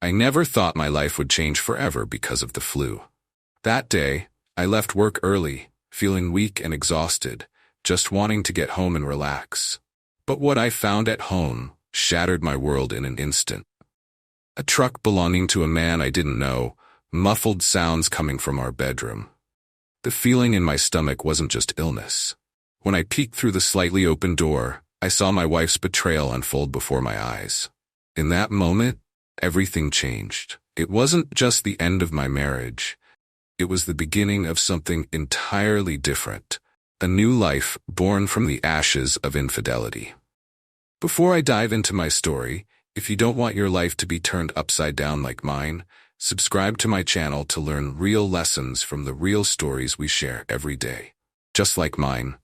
I never thought my life would change forever because of the flu. That day, I left work early, feeling weak and exhausted, just wanting to get home and relax. But what I found at home shattered my world in an instant. A truck belonging to a man I didn't know, muffled sounds coming from our bedroom. The feeling in my stomach wasn't just illness. When I peeked through the slightly open door, I saw my wife's betrayal unfold before my eyes. In that moment, everything changed. It wasn't just the end of my marriage. It was the beginning of something entirely different. A new life born from the ashes of infidelity. Before I dive into my story, if you don't want your life to be turned upside down like mine, subscribe to my channel to learn real lessons from the real stories we share every day, just like mine.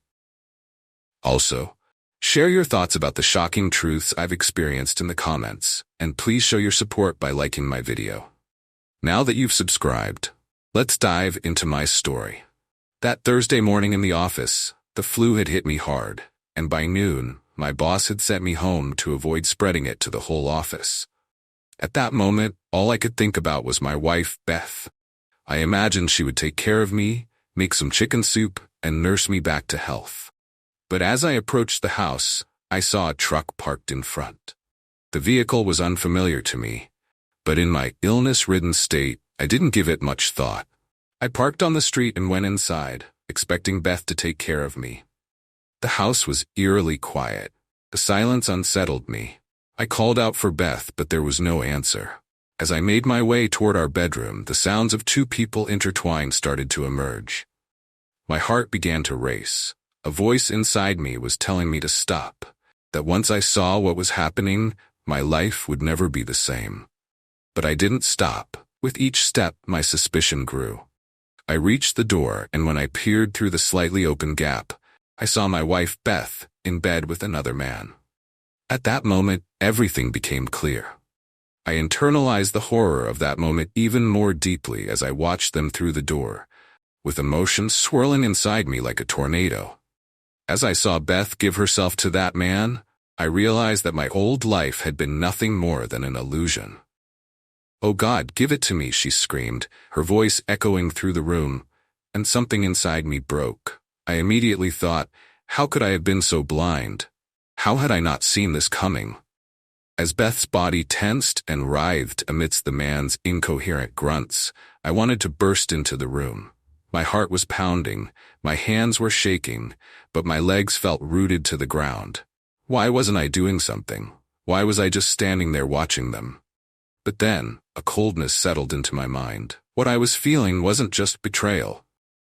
Also, share your thoughts about the shocking truths I've experienced in the comments, and please show your support by liking my video. Now that you've subscribed, let's dive into my story. That Thursday morning in the office, the flu had hit me hard, and by noon, my boss had sent me home to avoid spreading it to the whole office. At that moment, all I could think about was my wife, Beth. I imagined she would take care of me, make some chicken soup, and nurse me back to health. But as I approached the house, I saw a truck parked in front. The vehicle was unfamiliar to me, but in my illness-ridden state, I didn't give it much thought. I parked on the street and went inside, expecting Beth to take care of me. The house was eerily quiet. The silence unsettled me. I called out for Beth, but there was no answer. As I made my way toward our bedroom, the sounds of two people intertwined started to emerge. My heart began to race. A voice inside me was telling me to stop, that once I saw what was happening, my life would never be the same. But I didn't stop. With each step, my suspicion grew. I reached the door, and when I peered through the slightly open gap, I saw my wife, Beth, in bed with another man. At that moment, everything became clear. I internalized the horror of that moment even more deeply as I watched them through the door, with emotions swirling inside me like a tornado. As I saw Beth give herself to that man, I realized that my old life had been nothing more than an illusion. "Oh God, give it to me," she screamed, her voice echoing through the room, and something inside me broke. I immediately thought, how could I have been so blind? How had I not seen this coming? As Beth's body tensed and writhed amidst the man's incoherent grunts, I wanted to burst into the room. My heart was pounding, my hands were shaking, but my legs felt rooted to the ground. Why wasn't I doing something? Why was I just standing there watching them? But then, a coldness settled into my mind. What I was feeling wasn't just betrayal.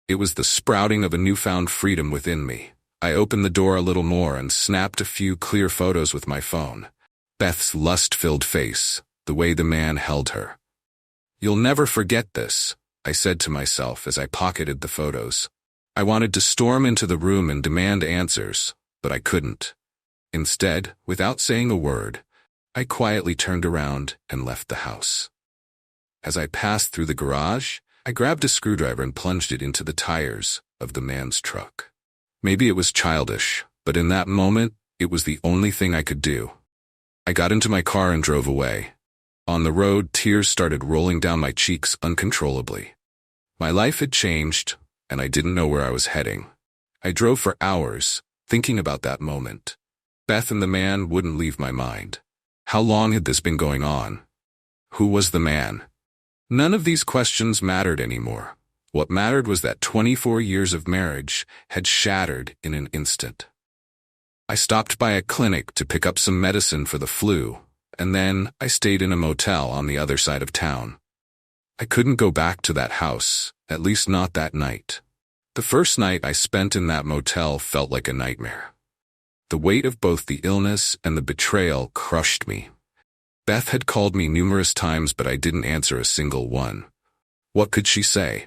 It was the sprouting of a newfound freedom within me. I opened the door a little more and snapped a few clear photos with my phone. Beth's lust-filled face, the way the man held her. "You'll never forget this," I said to myself as I pocketed the photos. I wanted to storm into the room and demand answers, but I couldn't. Instead, without saying a word, I quietly turned around and left the house. As I passed through the garage, I grabbed a screwdriver and plunged it into the tires of the man's truck. Maybe it was childish, but in that moment, it was the only thing I could do. I got into my car and drove away. On the road, tears started rolling down my cheeks uncontrollably. My life had changed, and I didn't know where I was heading. I drove for hours, thinking about that moment. Beth and the man wouldn't leave my mind. How long had this been going on? Who was the man? None of these questions mattered anymore. What mattered was that 24 years of marriage had shattered in an instant. I stopped by a clinic to pick up some medicine for the flu, and then I stayed in a motel on the other side of town. I couldn't go back to that house, at least not that night. The first night I spent in that motel felt like a nightmare. The weight of both the illness and the betrayal crushed me. Beth had called me numerous times, but I didn't answer a single one. What could she say?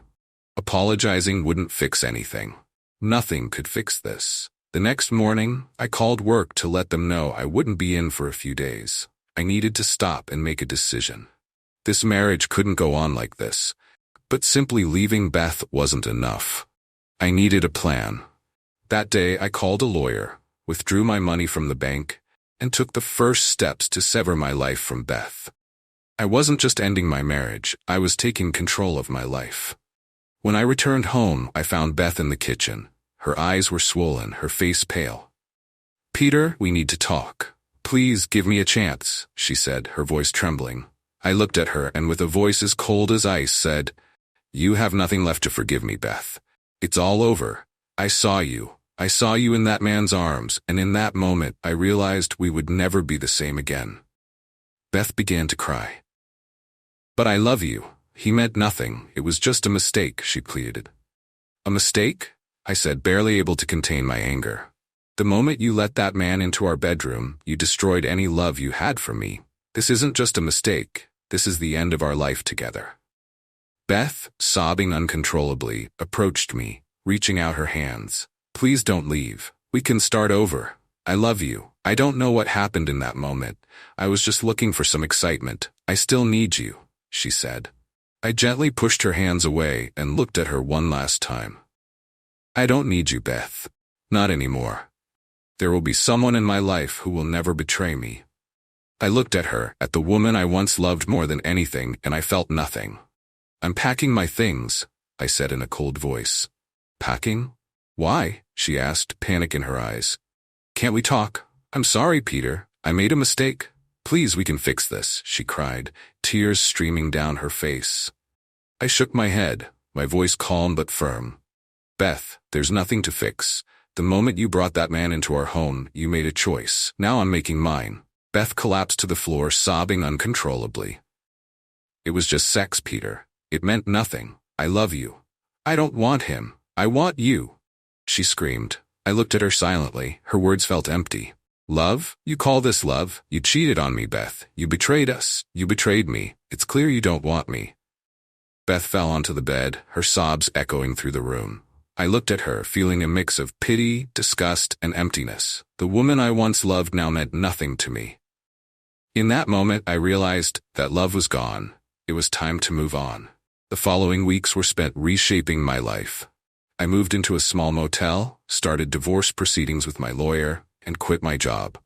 Apologizing wouldn't fix anything. Nothing could fix this. The next morning, I called work to let them know I wouldn't be in for a few days. I needed to stop and make a decision. This marriage couldn't go on like this, but simply leaving Beth wasn't enough. I needed a plan. That day, I called a lawyer, withdrew my money from the bank, and took the first steps to sever my life from Beth. I wasn't just ending my marriage, I was taking control of my life. When I returned home, I found Beth in the kitchen. Her eyes were swollen, her face pale. "Peter, we need to talk. Please give me a chance," she said, her voice trembling. I looked at her and with a voice as cold as ice said, "You have nothing left to forgive me, Beth. It's all over. I saw you. I saw you in that man's arms, and in that moment I realized we would never be the same again." Beth began to cry. "But I love you. He meant nothing. It was just a mistake," she pleaded. "A mistake?" I said, barely able to contain my anger. "The moment you let that man into our bedroom, you destroyed any love you had for me. This isn't just a mistake. This is the end of our life together." Beth, sobbing uncontrollably, approached me, reaching out her hands. "Please don't leave. We can start over. I love you. I don't know what happened in that moment. I was just looking for some excitement. I still need you," she said. I gently pushed her hands away and looked at her one last time. "I don't need you, Beth. Not anymore. There will be someone in my life who will never betray me." I looked at her, at the woman I once loved more than anything, and I felt nothing. "I'm packing my things," I said in a cold voice. "Packing? Why?" she asked, panic in her eyes. "Can't we talk? I'm sorry, Peter. I made a mistake. Please, we can fix this," she cried, tears streaming down her face. I shook my head, my voice calm but firm. "Beth, there's nothing to fix. The moment you brought that man into our home, you made a choice. Now I'm making mine." Beth collapsed to the floor, sobbing uncontrollably. "It was just sex, Peter. It meant nothing. I love you. I don't want him. I want you," she screamed. I looked at her silently. Her words felt empty. "Love? You call this love? You cheated on me, Beth. You betrayed us. You betrayed me. It's clear you don't want me." Beth fell onto the bed, her sobs echoing through the room. I looked at her, feeling a mix of pity, disgust, and emptiness. The woman I once loved now meant nothing to me. In that moment, I realized that love was gone. It was time to move on. The following weeks were spent reshaping my life. I moved into a small motel, started divorce proceedings with my lawyer, and quit my job.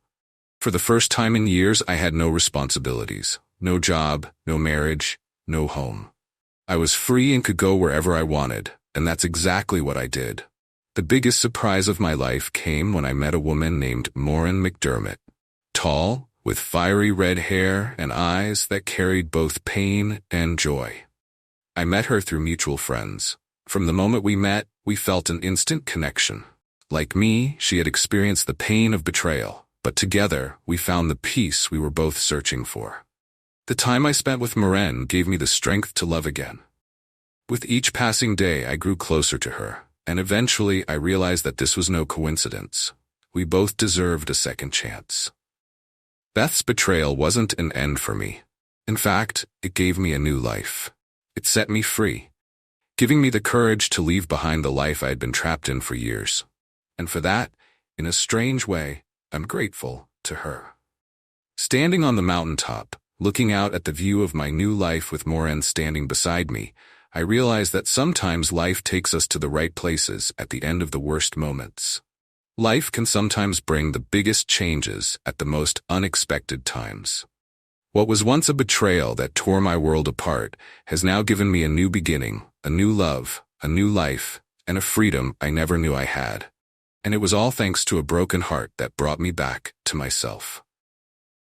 For the first time in years, I had no responsibilities. No job, no marriage, no home. I was free and could go wherever I wanted, and that's exactly what I did. The biggest surprise of my life came when I met a woman named Maureen McDermott. Tall, with fiery red hair and eyes that carried both pain and joy. I met her through mutual friends. From the moment we met, we felt an instant connection. Like me, she had experienced the pain of betrayal, but together, we found the peace we were both searching for. The time I spent with Maureen gave me the strength to love again. With each passing day, I grew closer to her, and eventually I realized that this was no coincidence. We both deserved a second chance. Beth's betrayal wasn't an end for me. In fact, it gave me a new life. It set me free, giving me the courage to leave behind the life I had been trapped in for years. And for that, in a strange way, I'm grateful to her. Standing on the mountaintop, looking out at the view of my new life with Maureen standing beside me, I realized that sometimes life takes us to the right places at the end of the worst moments. Life can sometimes bring the biggest changes at the most unexpected times. What was once a betrayal that tore my world apart has now given me a new beginning, a new love, a new life, and a freedom I never knew I had. And it was all thanks to a broken heart that brought me back to myself.